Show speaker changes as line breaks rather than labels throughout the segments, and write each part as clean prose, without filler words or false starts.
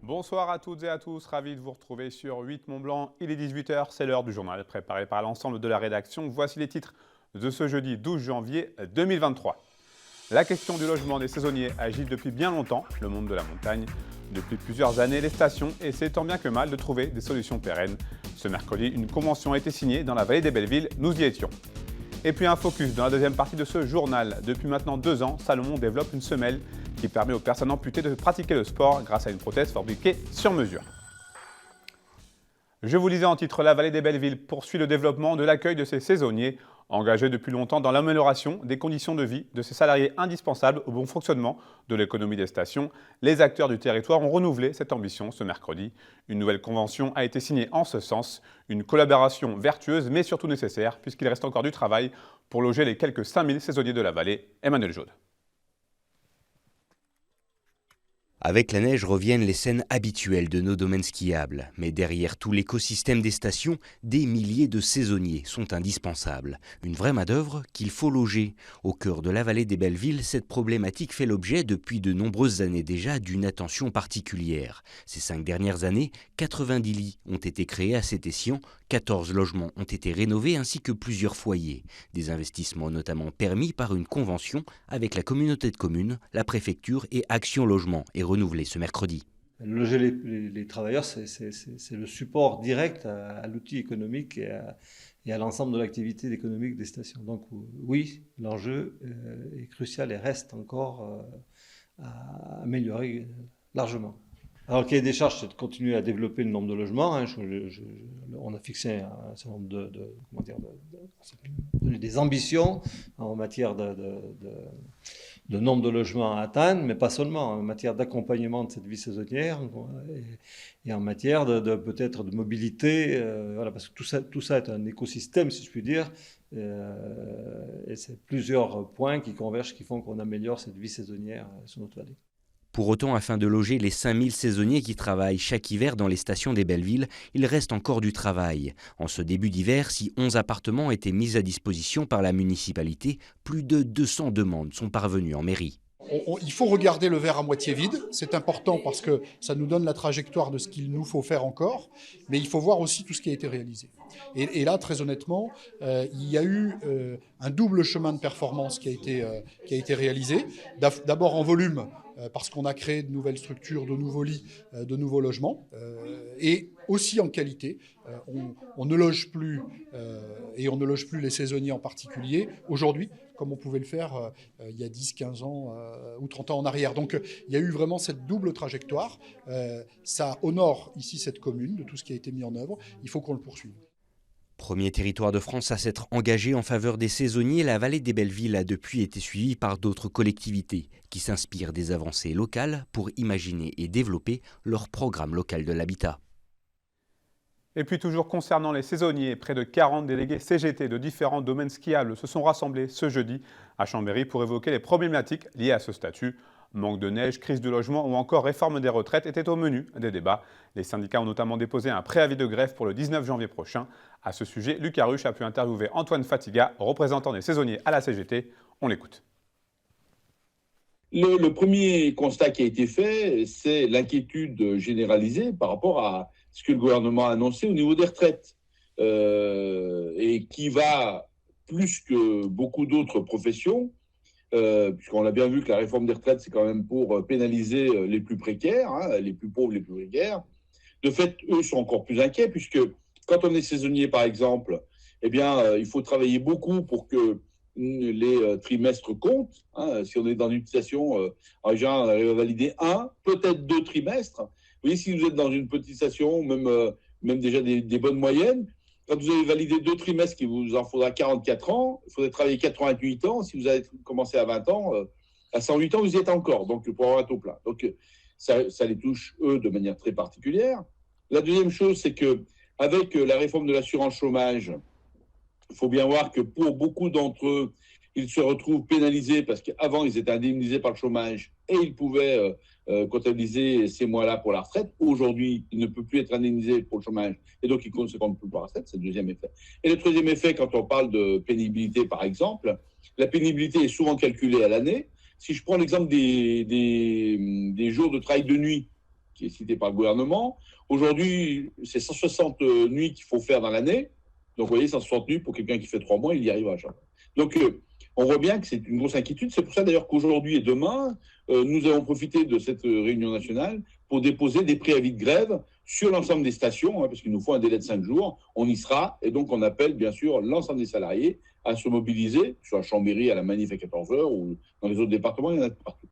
Bonsoir à toutes et à tous, ravi de vous retrouver sur 8 Mont-Blanc. Il est 18h, c'est l'heure du journal préparé par l'ensemble de la rédaction. Voici les titres de ce jeudi 12 janvier 2023. La question du logement des saisonniers agite depuis bien longtemps le monde de la montagne. Depuis plusieurs années, les stations essaient tant bien que mal de trouver des solutions pérennes. Ce mercredi, une convention a été signée dans la vallée des Bellevilles, nous y étions. Et puis un focus dans la deuxième partie de ce journal. Depuis maintenant 2 ans, Salomon développe une semelle qui permet aux personnes amputées de pratiquer le sport grâce à une prothèse fabriquée sur mesure. Je vous lisais en titre, la vallée des Bellevilles poursuit le développement de l'accueil de ses saisonniers, engagés depuis longtemps dans l'amélioration des conditions de vie de ses salariés indispensables au bon fonctionnement de l'économie des stations. Les acteurs du territoire ont renouvelé cette ambition ce mercredi. Une nouvelle convention a été signée en ce sens, une collaboration vertueuse mais surtout nécessaire puisqu'il reste encore du travail pour loger les quelques 5000 saisonniers de la vallée. Emmanuel Jaude.
Avec la neige reviennent les scènes habituelles de nos domaines skiables. Mais derrière tout l'écosystème des stations, des milliers de saisonniers sont indispensables. Une vraie main-d'œuvre qu'il faut loger. Au cœur de la vallée des Bellevilles, cette problématique fait l'objet depuis de nombreuses années déjà d'une attention particulière. Ces 5 dernières années, 90 lits ont été créés à Sétessian, 14 logements ont été rénovés ainsi que plusieurs foyers. Des investissements notamment permis par une convention avec la communauté de communes, la préfecture et Action Logement et renouvelée ce mercredi.
Loger les travailleurs, c'est le support direct à l'outil économique et à l'ensemble de l'activité économique des stations. Donc oui, l'enjeu est crucial et reste encore à améliorer largement. Alors le cahier des charges, c'est de continuer à développer le nombre de logements. On a fixé un certain nombre des ambitions en matière de nombre de logements à atteindre, mais pas seulement, en matière d'accompagnement de cette vie saisonnière et en matière peut-être de mobilité, voilà, parce que tout ça est un écosystème, si je puis dire, et c'est plusieurs points qui convergent, qui font qu'on améliore cette vie saisonnière sur notre vallée.
Pour autant, afin de loger les 5000 saisonniers qui travaillent chaque hiver dans les stations des Bellevilles, il reste encore du travail. En ce début d'hiver, si 11 appartements étaient mis à disposition par la municipalité, plus de 200 demandes sont parvenues en mairie.
Il faut regarder le verre à moitié vide, c'est important parce que ça nous donne la trajectoire de ce qu'il nous faut faire encore, mais il faut voir aussi tout ce qui a été réalisé. Et là, très honnêtement, il y a eu un double chemin de performance qui a été réalisé. D'abord en volume, parce qu'on a créé de nouvelles structures, de nouveaux lits, de nouveaux logements, et aussi en qualité. On ne loge plus, et on ne loge plus les saisonniers en particulier, aujourd'hui, comme on pouvait le faire il y a 10, 15 ans ou 30 ans en arrière. Donc il y a eu vraiment cette double trajectoire. Ça honore ici cette commune de tout ce qui a été mis en œuvre. Il faut qu'on le poursuive.
Premier territoire de France à s'être engagé en faveur des saisonniers, la vallée des Bellevilles a depuis été suivie par d'autres collectivités qui s'inspirent des avancées locales pour imaginer et développer leur programme local de l'habitat.
Et puis toujours concernant les saisonniers, près de 40 délégués CGT de différents domaines skiables se sont rassemblés ce jeudi à Chambéry pour évoquer les problématiques liées à ce statut. Manque de neige, crise du logement ou encore réforme des retraites étaient au menu des débats. Les syndicats ont notamment déposé un préavis de grève pour le 19 janvier prochain. À ce sujet, Lucas Ruche a pu interviewer Antoine Fatiga, représentant des saisonniers à la CGT. On l'écoute.
Le premier constat qui a été fait, c'est l'inquiétude généralisée par rapport à ce que le gouvernement a annoncé au niveau des retraites et qui va, plus que beaucoup d'autres professions, puisqu'on a bien vu que la réforme des retraites, c'est quand même pour pénaliser les plus précaires, hein, les plus pauvres, les plus précaires. De fait, eux sont encore plus inquiets, puisque quand on est saisonnier, par exemple, eh bien, il faut travailler beaucoup pour que les trimestres comptent. Hein. Si on est dans une station, en général, on arrive à valider 1, peut-être 2 trimestres. Vous voyez, si vous êtes dans une petite station, même déjà des bonnes moyennes, quand vous avez validé 2 trimestres, il vous en faudra 44 ans, il faudrait travailler 88 ans. Si vous avez commencé à 20 ans, à 108 ans, vous y êtes encore, donc pour avoir un taux plein. Donc, ça les touche, eux, de manière très particulière. La deuxième chose, c'est qu'avec la réforme de l'assurance chômage, il faut bien voir que pour beaucoup d'entre eux, ils se retrouvent pénalisés parce qu'avant, ils étaient indemnisés par le chômage et ils pouvaient comptabiliser ces mois-là pour la retraite. Aujourd'hui, ils ne peuvent plus être indemnisés pour le chômage et donc ils ne se comptent plus pour la retraite. C'est le deuxième effet. Et le troisième effet, quand on parle de pénibilité, par exemple, la pénibilité est souvent calculée à l'année. Si je prends l'exemple des jours de travail de nuit, qui est cité par le gouvernement. Aujourd'hui, c'est 160 nuits qu'il faut faire dans l'année. Donc, vous voyez, 160 nuits pour quelqu'un qui fait 3 mois, il y arrivera jamais. Donc, on voit bien que c'est une grosse inquiétude. C'est pour ça d'ailleurs qu'aujourd'hui et demain, nous avons profité de cette réunion nationale pour déposer des préavis de grève sur l'ensemble des stations, parce qu'il nous faut un délai de 5 jours. On y sera, et donc on appelle bien sûr l'ensemble des salariés à se mobiliser, sur la Chambéry à la manif à 14h ou dans les autres départements, il y en a partout.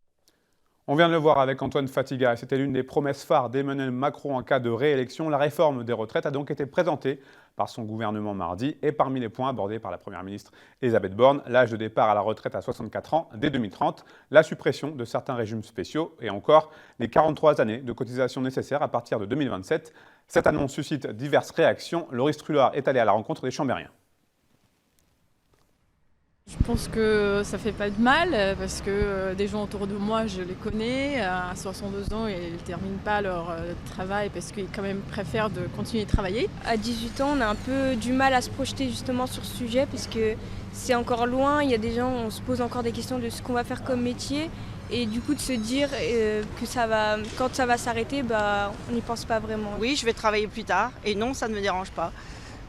On vient de le voir avec Antoine Fatiga, c'était l'une des promesses phares d'Emmanuel Macron en cas de réélection. La réforme des retraites a donc été présentée par son gouvernement mardi et parmi les points abordés par la Première ministre Elisabeth Borne, l'âge de départ à la retraite à 64 ans dès 2030, la suppression de certains régimes spéciaux et encore les 43 années de cotisation nécessaires à partir de 2027. Cette annonce suscite diverses réactions. Loris Trullard est allé à la rencontre des Chambériens.
Je pense que ça fait pas de mal parce que des gens autour de moi, je les connais, à 62 ans, ils ne terminent pas leur travail parce qu'ils quand même préfèrent de continuer de travailler.
À 18 ans, on a un peu du mal à se projeter justement sur ce sujet parce que c'est encore loin, il y a des gens, on se pose encore des questions de ce qu'on va faire comme métier et du coup de se dire que ça va, quand ça va s'arrêter, on n'y pense pas vraiment.
Oui, je vais travailler plus tard et non, ça ne me dérange pas.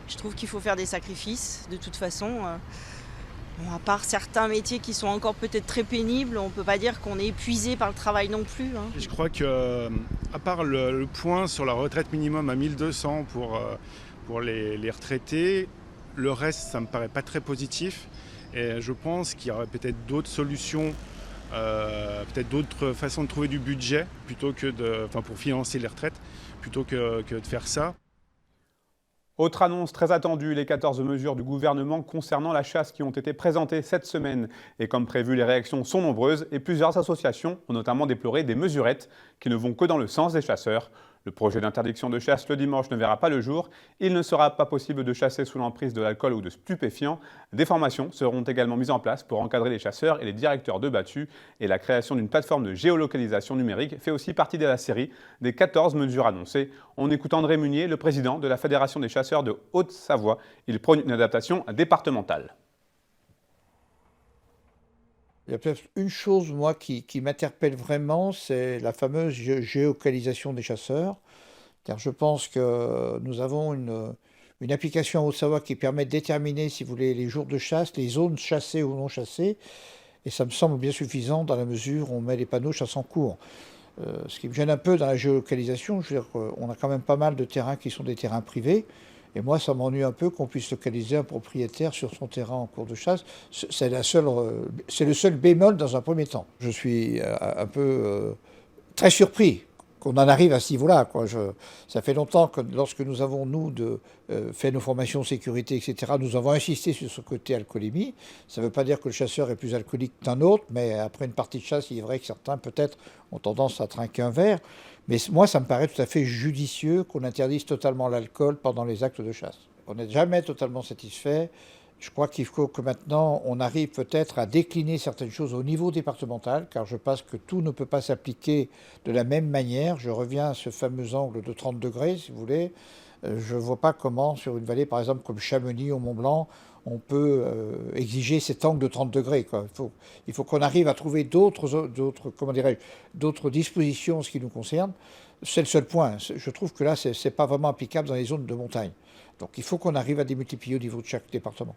Je trouve qu'il faut faire des sacrifices de toute façon. Bon, à part certains métiers qui sont encore peut-être très pénibles, on ne peut pas dire qu'on est épuisé par le travail non plus.
Je crois que, à part le point sur la retraite minimum à 1200 pour les retraités, le reste, ça ne me paraît pas très positif. Et je pense qu'il y aurait peut-être d'autres solutions, peut-être d'autres façons de trouver du budget plutôt que pour financer les retraites, plutôt que de faire ça.
Autre annonce très attendue, les 14 mesures du gouvernement concernant la chasse qui ont été présentées cette semaine. Et comme prévu, les réactions sont nombreuses et plusieurs associations ont notamment déploré des mesurettes qui ne vont que dans le sens des chasseurs. Le projet d'interdiction de chasse le dimanche ne verra pas le jour. Il ne sera pas possible de chasser sous l'emprise de l'alcool ou de stupéfiants. Des formations seront également mises en place pour encadrer les chasseurs et les directeurs de battues. Et la création d'une plateforme de géolocalisation numérique fait aussi partie de la série des 14 mesures annoncées. On écoute André Munier, le président de la Fédération des chasseurs de Haute-Savoie. Il prône une adaptation départementale.
Il y a peut-être une chose, moi, qui m'interpelle vraiment, c'est la fameuse géolocalisation des chasseurs. Car je pense que nous avons une application en Haute-Savoie qui permet de déterminer, si vous voulez, les jours de chasse, les zones chassées ou non chassées. Et ça me semble bien suffisant dans la mesure où on met les panneaux chasse en cours. Ce qui me gêne un peu dans la géolocalisation, je veux dire qu'on a quand même pas mal de terrains qui sont des terrains privés. Et moi, ça m'ennuie un peu qu'on puisse localiser un propriétaire sur son terrain en cours de chasse. C'est le seul bémol dans un premier temps. Je suis un peu très surpris qu'on en arrive à ce niveau-là. Ça fait longtemps que lorsque nous avons, nous, fait nos formations sécurité, etc., nous avons insisté sur ce côté alcoolémie. Ça ne veut pas dire que le chasseur est plus alcoolique qu'un autre, mais après une partie de chasse, il est vrai que certains, peut-être, ont tendance à trinquer un verre. Mais moi, ça me paraît tout à fait judicieux qu'on interdise totalement l'alcool pendant les actes de chasse. On n'est jamais totalement satisfait. Je crois qu'il faut que maintenant, on arrive peut-être à décliner certaines choses au niveau départemental, car je pense que tout ne peut pas s'appliquer de la même manière. Je reviens à ce fameux angle de 30 degrés, si vous voulez. Je ne vois pas comment, sur une vallée, par exemple, comme Chamonix ou Mont-Blanc, on peut exiger cet angle de 30 degrés. Il faut qu'on arrive à trouver d'autres dispositions en ce qui nous concerne. C'est le seul point. Je trouve que là, ce n'est pas vraiment applicable dans les zones de montagne. Donc il faut qu'on arrive à démultiplier au niveau de chaque département.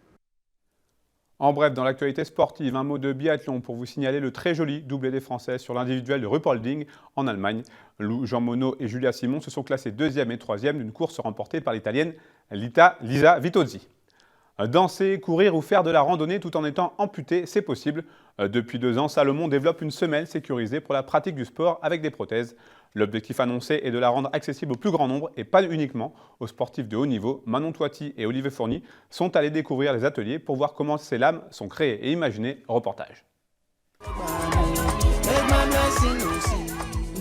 En bref, dans l'actualité sportive, un mot de biathlon pour vous signaler le très joli doublé des Français sur l'individuel de Ruhpolding en Allemagne. Lou Jean Monod et Julia Simon se sont classés 2e et 3e d'une course remportée par l'Italienne Lisa Vitozzi. Danser, courir ou faire de la randonnée tout en étant amputé, c'est possible. Depuis 2 ans, Salomon développe une semelle sécurisée pour la pratique du sport avec des prothèses. L'objectif annoncé est de la rendre accessible au plus grand nombre et pas uniquement aux sportifs de haut niveau. Manon Toiti et Olivier Fourny sont allés découvrir les ateliers pour voir comment ces lames sont créées et imaginées. Reportage.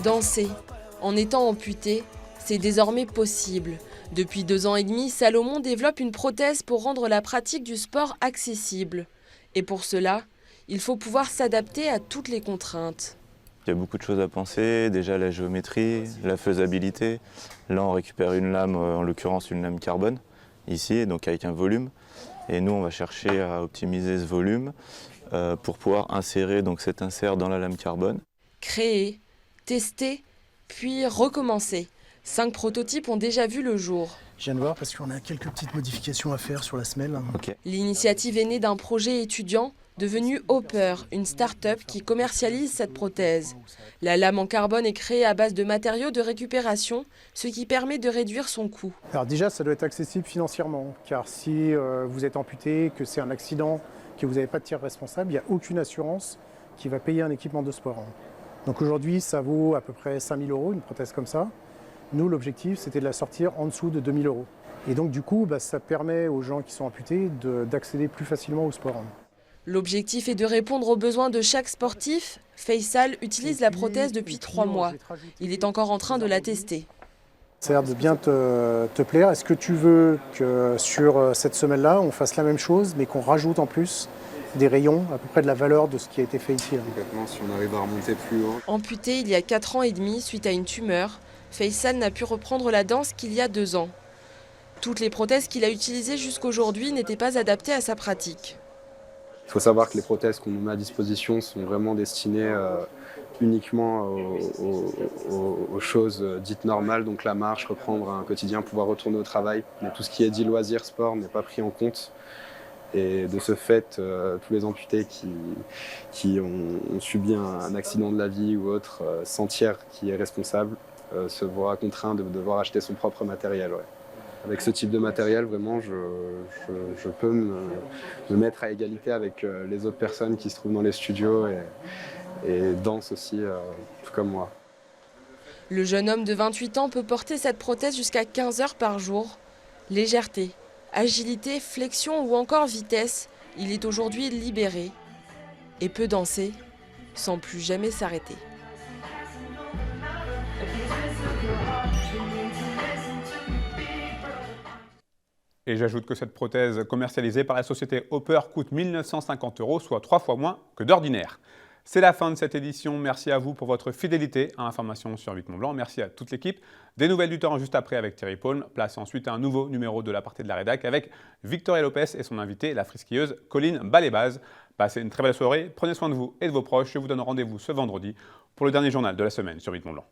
Danser en étant amputé, c'est désormais possible. Depuis 2 ans et demi, Salomon développe une prothèse pour rendre la pratique du sport accessible. Et pour cela, il faut pouvoir s'adapter à toutes les contraintes.
Il y a beaucoup de choses à penser, déjà la géométrie, la faisabilité. Là, on récupère une lame, en l'occurrence une lame carbone, ici, donc avec un volume. Et nous, on va chercher à optimiser ce volume pour pouvoir insérer donc, cet insert dans la lame carbone.
Créer, tester puis recommencer. 5 prototypes ont déjà vu le jour.
Je viens de voir parce qu'on a quelques petites modifications à faire sur la semelle.
Ok.
L'initiative est née d'un projet étudiant devenu Hopper, une start-up qui commercialise cette prothèse. La lame en carbone est créée à base de matériaux de récupération, ce qui permet de réduire son coût.
Alors déjà, ça doit être accessible financièrement, car si vous êtes amputé, que c'est un accident, que vous n'avez pas de tiers responsable, il n'y a aucune assurance qui va payer un équipement de sport. Donc aujourd'hui, ça vaut à peu près 5 000 €, une prothèse comme ça. Nous, l'objectif, c'était de la sortir en dessous de 2 000 €. Et donc du coup, ça permet aux gens qui sont amputés d'accéder plus facilement au sport.
L'objectif est de répondre aux besoins de chaque sportif. Faisal utilise la prothèse depuis 3 mois. Il est encore en train de la tester.
Ça a l'air de bien te plaire. Est-ce que tu veux que sur cette semelle-là, on fasse la même chose, mais qu'on rajoute en plus des rayons, à peu près de la valeur de ce qui a été fait ici?
Complètement, si on arrive à remonter plus haut.
Amputé il y a 4 ans et demi suite à une tumeur, Faisal n'a pu reprendre la danse qu'il y a 2 ans. Toutes les prothèses qu'il a utilisées jusqu'aujourd'hui n'étaient pas adaptées à sa pratique.
Il faut savoir que les prothèses qu'on nous met à disposition sont vraiment destinées uniquement aux choses dites normales, donc la marche, reprendre un quotidien, pouvoir retourner au travail. Mais tout ce qui est dit loisir, sport n'est pas pris en compte. Et de ce fait, tous les amputés qui ont subi un accident de la vie ou autre, sentir qui est responsable, se voit contraint de devoir acheter son propre matériel. Ouais. Avec ce type de matériel, vraiment, je peux me mettre à égalité avec les autres personnes qui se trouvent dans les studios et dansent aussi, tout comme moi.
Le jeune homme de 28 ans peut porter cette prothèse jusqu'à 15 heures par jour. Légèreté, agilité, flexion ou encore vitesse, il est aujourd'hui libéré et peut danser sans plus jamais s'arrêter.
Et j'ajoute que cette prothèse commercialisée par la société Hopper coûte 1 950 €, soit 3 fois moins que d'ordinaire. C'est la fin de cette édition. Merci à vous pour votre fidélité à l'information sur 8 Mont Blanc. Merci à toute l'équipe. Des nouvelles du temps juste après avec Thierry Paulme. Place ensuite à un nouveau numéro de l'aparté de la rédac avec Victoria Lopez et son invité, la friskieuse Colline Balébaz. Passez une très belle soirée. Prenez soin de vous et de vos proches. Je vous donne rendez-vous ce vendredi pour le dernier journal de la semaine sur 8 Mont Blanc.